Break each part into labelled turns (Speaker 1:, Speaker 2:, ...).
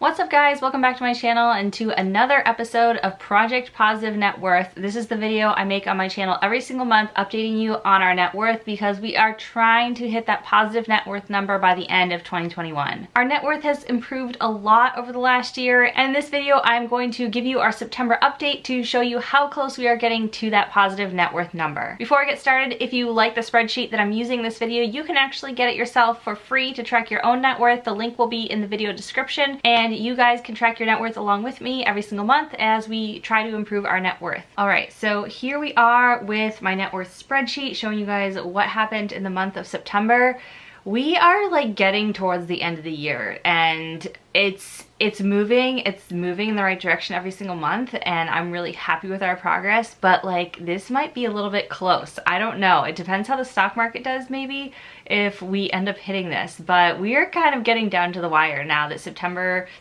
Speaker 1: What's up guys, welcome back to my channel and to another episode of Project Positive Net Worth. This is the video I make on my channel every single month updating you on our net worth because we are trying to hit that positive net worth number by the end of 2021. Our net worth has improved a lot over the last year, and in this video I'm going to give you our September update to show you how close we are getting to that positive net worth number. Before I get started, if you like the spreadsheet that I'm using in this video, you can actually get it yourself for free to track your own net worth. The link will be in the video description, and you guys can track your net worth along with me every single month as we try to improve our net worth. All right, so here we are with my net worth spreadsheet showing you guys what happened in the month of September. We are like getting towards the end of the year, and it's moving in the right direction every single month, and I'm really happy with our progress, but like this might be a little bit close. I don't know. It depends how the stock market does maybe if we end up hitting this, but we are kind of getting down to the wire now that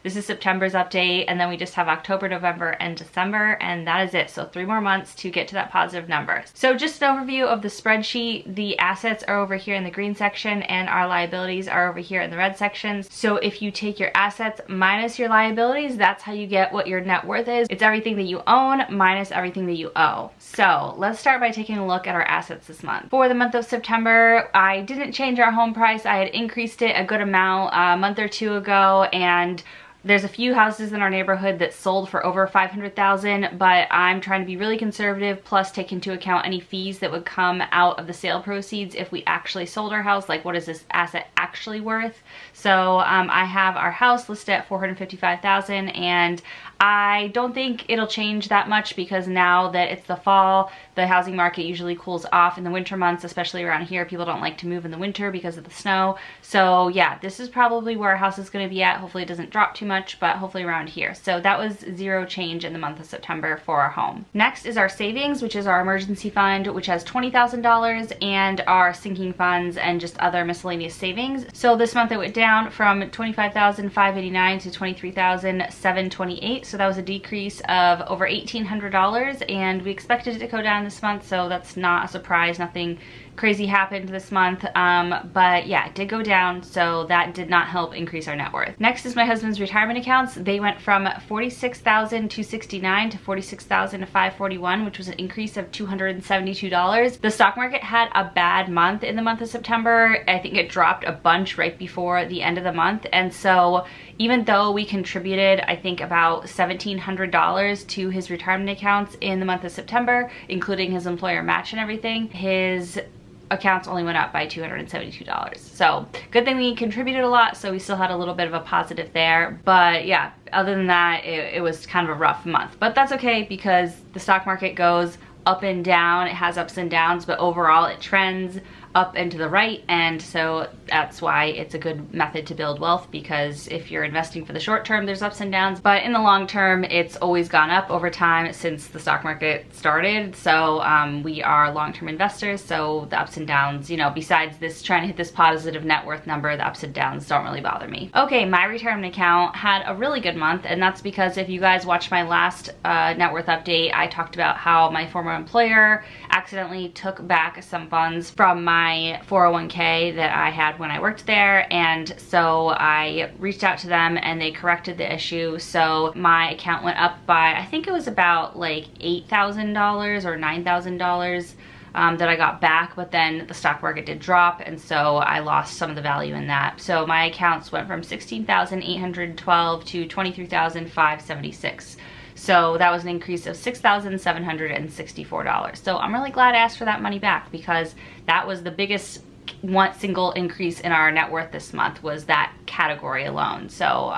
Speaker 1: this is September's update, and then we just have October, November, and December, and that is it. So 3 more months to get to that positive number. So just an overview of the spreadsheet. The assets are over here in the green section and our liabilities are over here in the red section. So if you take your assets minus your liabilities, that's how you get what your net worth is. It's everything that you own minus everything that you owe. So let's start by taking a look at our assets this month. For the month of September, I didn't change our home price. I had increased it a good amount a month or two ago, and there's a few houses in our neighborhood that sold for over $500,000, but I'm trying to be really conservative, plus take into account any fees that would come out of the sale proceeds if we actually sold our house. Like, what is this asset actually worth? So I have our house listed at $455,000, and I don't think it'll change that much because now that it's the fall, the housing market usually cools off in the winter months, especially around here. People don't like to move in the winter because of the snow. So yeah, this is probably where our house is going to be at. Hopefully it doesn't drop too much, but hopefully around here. So that was zero change in the month of September for our home. Next is our savings, which is our emergency fund, which has $20,000, and our sinking funds and just other miscellaneous savings. So this month it went down from $25,589 to $23,728. So that was a decrease of over $1,800, and we expected it to go down this month, so that's not a surprise. Nothing crazy happened this month, but yeah, it did go down, so that did not help increase our net worth. Next is my husband's retirement accounts. They went from $46,269 to $46,541, which was an increase of $272. The stock market had a bad month in the month of September. I think it dropped a bunch right before the end of the month, and so even though we contributed, I think, about $1,700 to his retirement accounts in the month of September, including his employer match and everything, his accounts only went up by $272. So good thing we contributed a lot, so we still had a little bit of a positive there. But yeah, other than that, it was kind of a rough month. But that's okay because the stock market goes up and down. It has ups and downs, but overall it trends up and to the right, and so that's why it's a good method to build wealth, because if you're investing for the short term, there's ups and downs, but in the long term, it's always gone up over time since the stock market started. So we are long-term investors, so the ups and downs, you know, besides this trying to hit this positive net worth number, the ups and downs don't really bother me. Okay, my retirement account had a really good month, and that's because if you guys watched my last net worth update, I talked about how my former employer accidentally took back some funds from my 401k that I had when I worked there, and so I reached out to them and they corrected the issue. So my account went up by, I think it was about like $8,000 or $9,000 that I got back, but then the stock market did drop, and so I lost some of the value in that. So my accounts went from $16,812 to $23,576. So that was an increase of $6,764. So I'm really glad I asked for that money back, because that was the biggest single increase in our net worth this month, was that category alone. So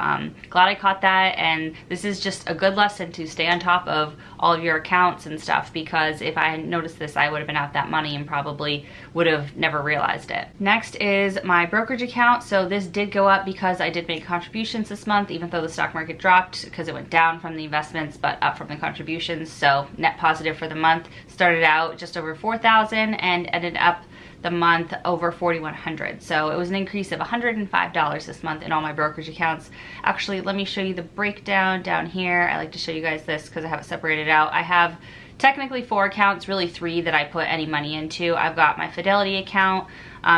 Speaker 1: glad I caught that, and this is just a good lesson to stay on top of all of your accounts and stuff, because if I hadn't noticed this, I would have been out that money and probably would have never realized it. Next is my brokerage account. So this did go up because I did make contributions this month, even though the stock market dropped, because it went down from the investments but up from the contributions. So net positive for the month. Started out just over $4,000 and ended up the month over $4,100. So it was an increase of $105 this month in all my brokerage accounts. Actually, let me show you the breakdown down here. I like to show you guys this because I have it separated out. I have technically 4 accounts, really 3 that I put any money into. I've got my Fidelity account.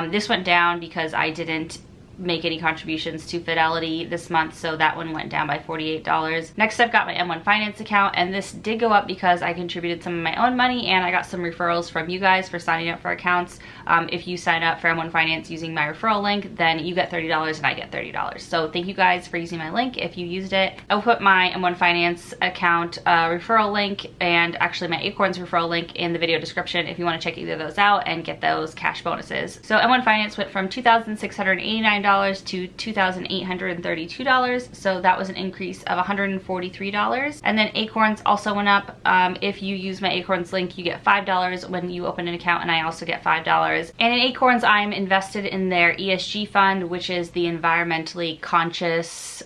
Speaker 1: This went down because I didn't make any contributions to Fidelity this month, so that one went down by $48. Next, I've got my M1 Finance account, and this did go up because I contributed some of my own money and I got some referrals from you guys for signing up for accounts. If you sign up for M1 Finance using my referral link, then you get $30 and I get $30. So thank you guys for using my link if you used it. I'll put my M1 Finance account referral link and actually my Acorns referral link in the video description if you want to check either of those out and get those cash bonuses. So M1 Finance went from $2,689 to $2,832, so that was an increase of $143. And then Acorns also went up. If you use my Acorns link, you get $5 when you open an account, and I also get $5. And in Acorns, I'm invested in their ESG fund, which is the environmentally conscious,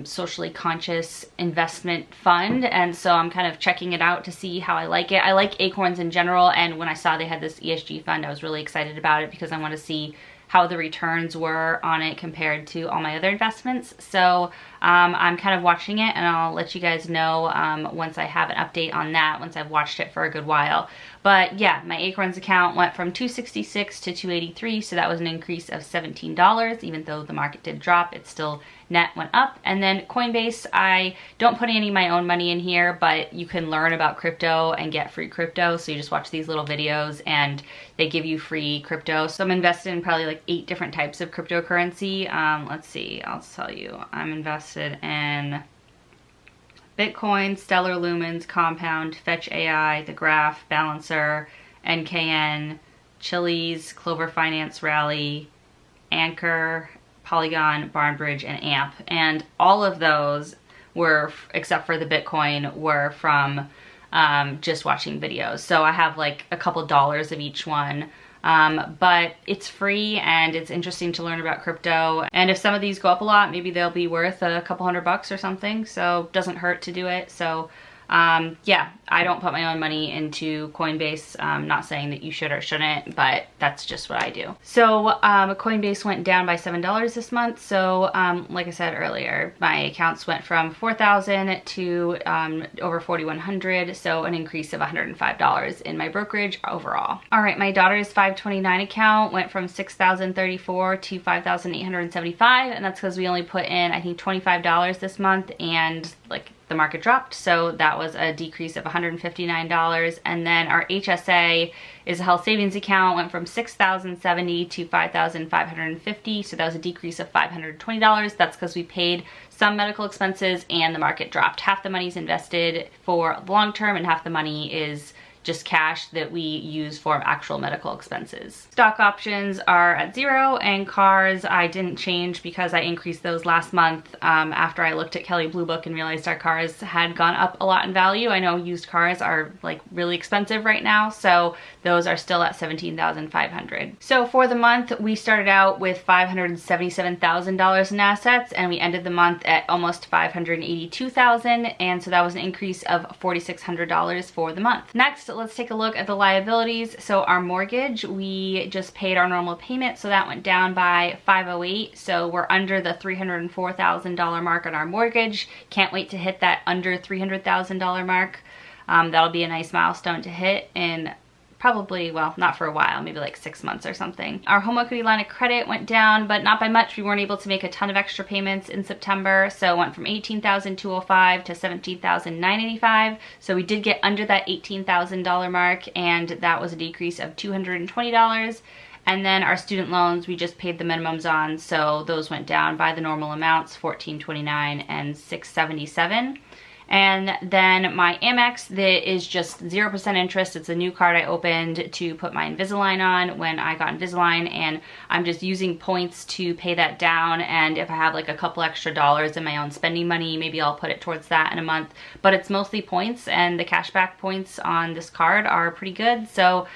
Speaker 1: socially conscious investment fund. And so I'm kind of checking it out to see how I like it. I like Acorns in general, and when I saw they had this ESG fund, I was really excited about it because I want to see how the returns were on it compared to all my other investments. So I'm kind of watching it, and I'll let you guys know once I have an update on that, once I've watched it for a good while. But yeah, my Acorns account went from $266 to $283, so that was an increase of $17. Even though the market did drop, it still net went up. And then Coinbase, I don't put any of my own money in here, but you can learn about crypto and get free crypto. So you just watch these little videos and they give you free crypto. So I'm invested in probably like 8 different types of cryptocurrency. Let's see, I'll tell you. I'm invested in Bitcoin, Stellar Lumens, Compound, Fetch AI, The Graph, Balancer, NKN, Chiliz, Clover Finance Rally, Anchor, Polygon, Barnbridge, and AMP. And all of those were, except for the Bitcoin, were from just watching videos. So I have like a couple dollars of each one. But it's free and it's interesting to learn about crypto. And if some of these go up a lot, maybe they'll be worth a couple $100 or something. So it doesn't hurt to do it. So yeah, I don't put my own money into Coinbase. I'm not saying that you should or shouldn't, but that's just what I do. So Coinbase went down by $7 this month. So like I said earlier, my accounts went from 4,000 to over 4,100. So an increase of $105 in my brokerage overall. All right, my daughter's 529 account went from 6,034 to 5,875. And that's because we only put in, I think, $25 this month, and like the market dropped, so that was a decrease of $159. And then our HSA is a health savings account, went from $6,070 to $5,550, so that was a decrease of $520. That's because we paid some medical expenses and the market dropped. Half the money is invested for the long term and half the money is just cash that we use for actual medical expenses. Stock options are at 0, and cars I didn't change because I increased those last month after I looked at Kelley Blue Book and realized our cars had gone up a lot in value. I know used cars are like really expensive right now, so those are still at $17,500. So for the month, we started out with $577,000 in assets, and we ended the month at almost $582,000, and so that was an increase of $4,600 for the month. Next, let's take a look at the liabilities. So our mortgage, we just paid our normal payment, so that went down by $508. So we're under the $304,000 mark on our mortgage. Can't wait to hit that under $300,000 mark. That'll be a nice milestone to hit in probably, well, not for a while, maybe like 6 months or something. Our home equity line of credit went down, but not by much. We weren't able to make a ton of extra payments in September, so it went from $18,205 to $17,985. So we did get under that $18,000 mark, and that was a decrease of $220. And then our student loans, we just paid the minimums on, so those went down by the normal amounts, $1,429 and $677. And then my Amex, that is just 0% interest. It's a new card I opened to put my Invisalign on when I got Invisalign, and I'm just using points to pay that down. And if I have like a couple extra dollars in my own spending money, maybe I'll put it towards that in a month. But it's mostly points, and the cashback points on this card are pretty good. So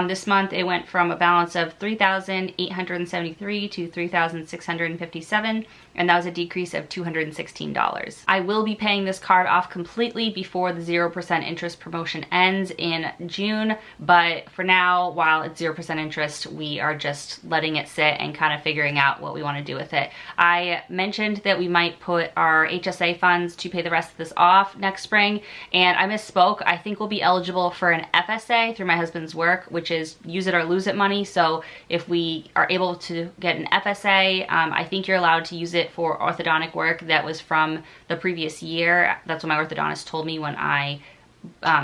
Speaker 1: this month it went from a balance of $3,873 to $3,657, and that was a decrease of $216. I will be paying this card off completely before the 0% interest promotion ends in June, but for now, while it's 0% interest, we are just letting it sit and kind of figuring out what we want to do with it. I mentioned that we might put our HSA funds to pay the rest of this off next spring, and I misspoke. I think we'll be eligible for an FSA through my husband's work, which is use it or lose it money. So if we are able to get an FSA, I think you're allowed to use it for orthodontic work that was from the previous year. That's what my orthodontist told me when I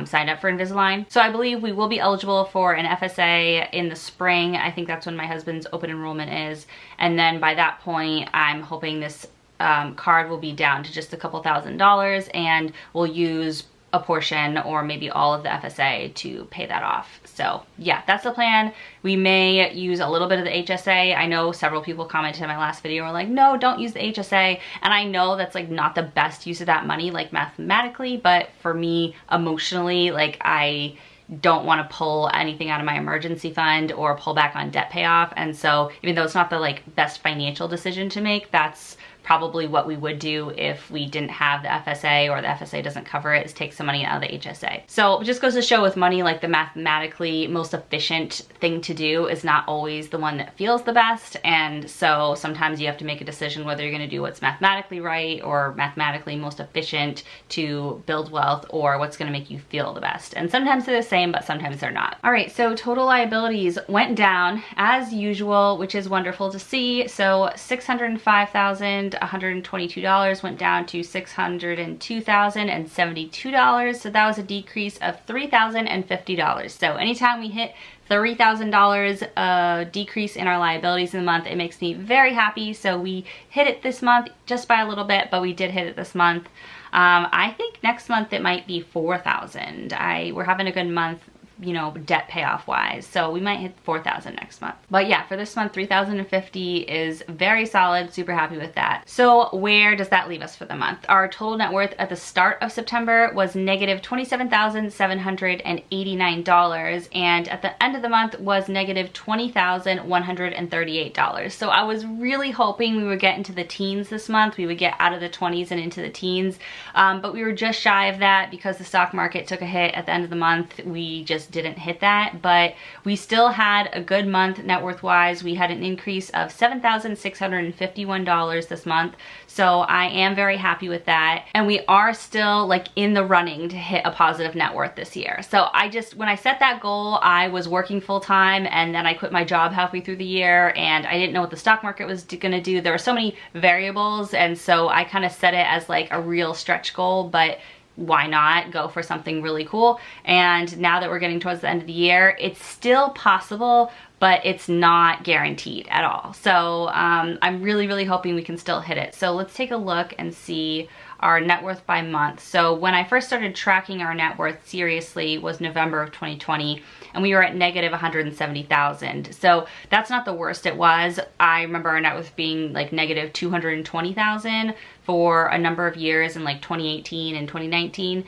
Speaker 1: signed up for Invisalign. So I believe we will be eligible for an FSA in the spring. I think that's when my husband's open enrollment is. And then by that point, I'm hoping this card will be down to just a couple $1,000s, and we'll use a portion or maybe all of the FSA to pay that off. So yeah, that's the plan. We may use a little bit of the HSA. I know several people commented in my last video were like, no, don't use the HSA. And I know that's like not the best use of that money, like mathematically, but for me emotionally, like I don't want to pull anything out of my emergency fund or pull back on debt payoff. And so even though it's not the like best financial decision to make, that's probably what we would do if we didn't have the FSA, or the FSA doesn't cover it, is take some money out of the HSA. So it just goes to show with money, like the mathematically most efficient thing to do is not always the one that feels the best. And so sometimes you have to make a decision whether you're going to do what's mathematically right or mathematically most efficient to build wealth, or what's going to make you feel the best. And sometimes they're the same, but sometimes they're not. All right, so total liabilities went down as usual, which is wonderful to see. So $605,122 went down to $602,072. So that was a decrease of $3,050. So anytime we hit $30,000 decrease in our liabilities in the month, it makes me very happy. So we hit it this month just by a little bit, but we did hit it this month. I think next month it might be 4,000. We're having a good month, you know, debt payoff wise. So we might hit 4,000 next month. But yeah, for this month, 3,050 is very solid. Super happy with that. So where does that leave us for the month? Our total net worth at the start of September was negative $27,789, and at the end of the month was negative $20,138. So I was really hoping we would get into the teens this month. We would get out of the 20s and into the teens, but we were just shy of that because the stock market took a hit at the end of the month. We just didn't hit that, but we still had a good month net worth wise. We had an increase of $7,651 this month. So I am very happy with that. And we are still like in the running to hit a positive net worth this year. So when I set that goal, I was working full time, and then I quit my job halfway through the year, and I didn't know what the stock market was gonna do. There were so many variables. And so I kind of set it as like a real stretch goal, but why not go for something really cool? And now that we're getting towards the end of the year, it's still possible, but it's not guaranteed at all. So I'm really, really hoping we can still hit it. So let's take a look and see our net worth by month. So when I first started tracking our net worth seriously was November of 2020, and we were at negative 170,000. So that's not the worst it was. I remember our net worth being like negative 220,000 for a number of years in like 2018 and 2019.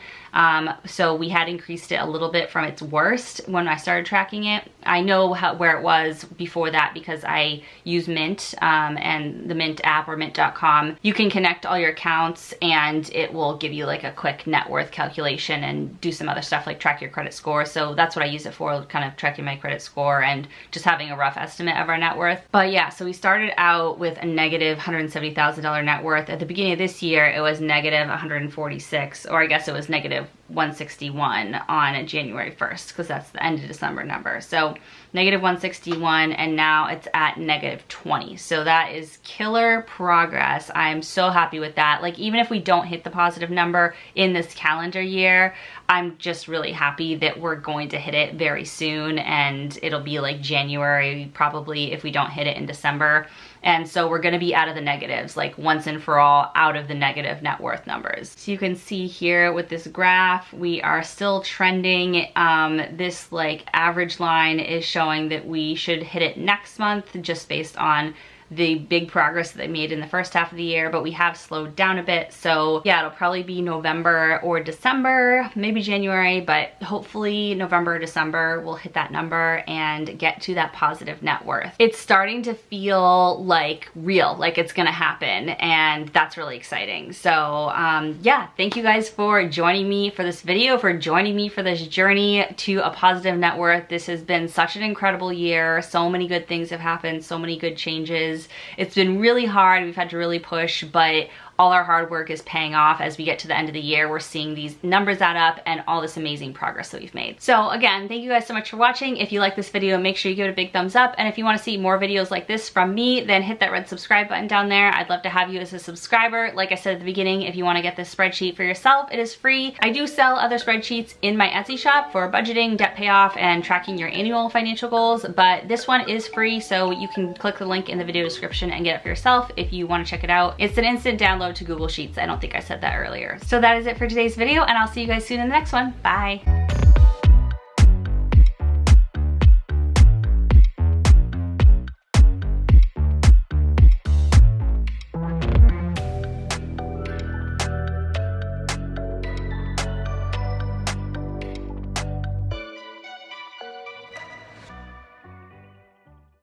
Speaker 1: So we had increased it a little bit from its worst when I started tracking it. I know where it was before that because I use Mint and the Mint app, or mint.com. You can connect all your accounts and it will give you like a quick net worth calculation and do some other stuff like track your credit score. So that's what I use it for, kind of tracking my credit score and just having a rough estimate of our net worth. But yeah, so we started out with a negative $170,000 net worth. At the beginning of this year, it was negative 146, or I guess it was negative 161 on January 1st, because that's the end of December number. So negative 161, and now it's at negative 20. So that is killer progress. I'm so happy with that. Like, even if we don't hit the positive number in this calendar year, I'm just really happy that we're going to hit it very soon, and it'll be like January probably if we don't hit it in December. And so we're gonna be out of the negatives, like once and for all, out of the negative net worth numbers. So you can see here with this graph, we are still trending. This like average line is showing that we should hit it next month just based on the big progress that they made in the first half of the year, but we have slowed down a bit. So yeah, it'll probably be November or December, maybe January, but hopefully November or December we'll hit that number and get to that positive net worth. It's starting to feel like real, like it's gonna happen, and that's really exciting. So yeah, thank you guys for joining me for this video, for joining me for this journey to a positive net worth. This has been such an incredible year. So many good things have happened, so many good changes. It's been really hard. We've had to really push, but all our hard work is paying off. As we get to the end of the year, we're seeing these numbers add up and all this amazing progress that we've made. So again, thank you guys so much for watching. If you like this video, make sure you give it a big thumbs up. And if you want to see more videos like this from me, then hit that red subscribe button down there. I'd love to have you as a subscriber. Like I said at the beginning, if you want to get this spreadsheet for yourself, it is free. I do sell other spreadsheets in my Etsy shop for budgeting, debt payoff, and tracking your annual financial goals, but this one is free, so you can click the link in the video description and get it for yourself if you want to check it out. It's an instant download to Google Sheets. I don't think I said that earlier. So that is it for today's video, and I'll see you guys soon in the next one. Bye.